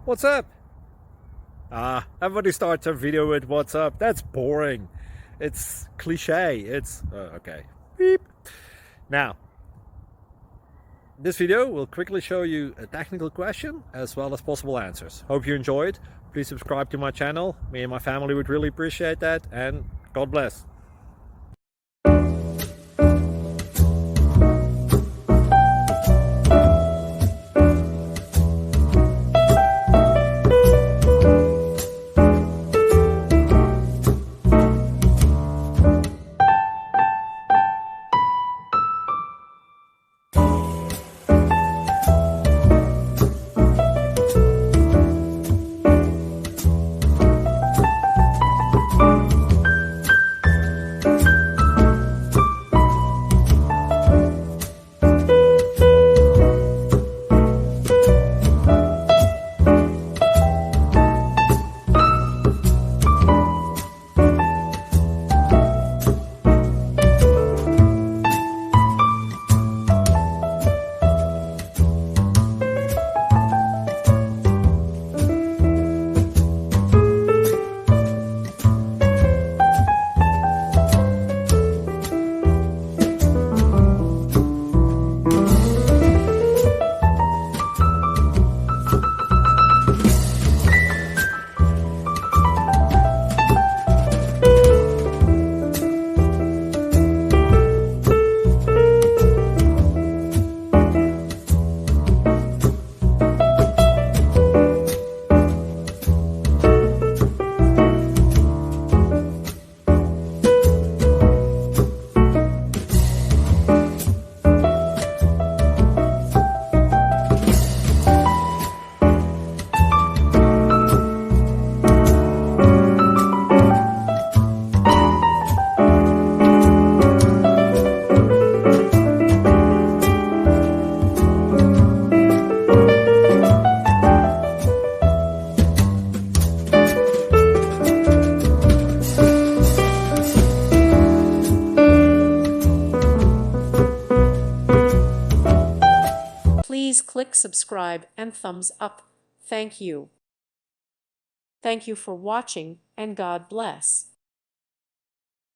What's up? Everybody starts a video with what's up. That's boring. It's cliche. It's okay. Beep. Now, this video will quickly show you a technical question as well as possible answers. Hope you enjoyed. Please subscribe to my channel. Me and my family would really appreciate that, and God bless. Please click subscribe and thumbs up. Thank you. Thank you for watching, and God bless.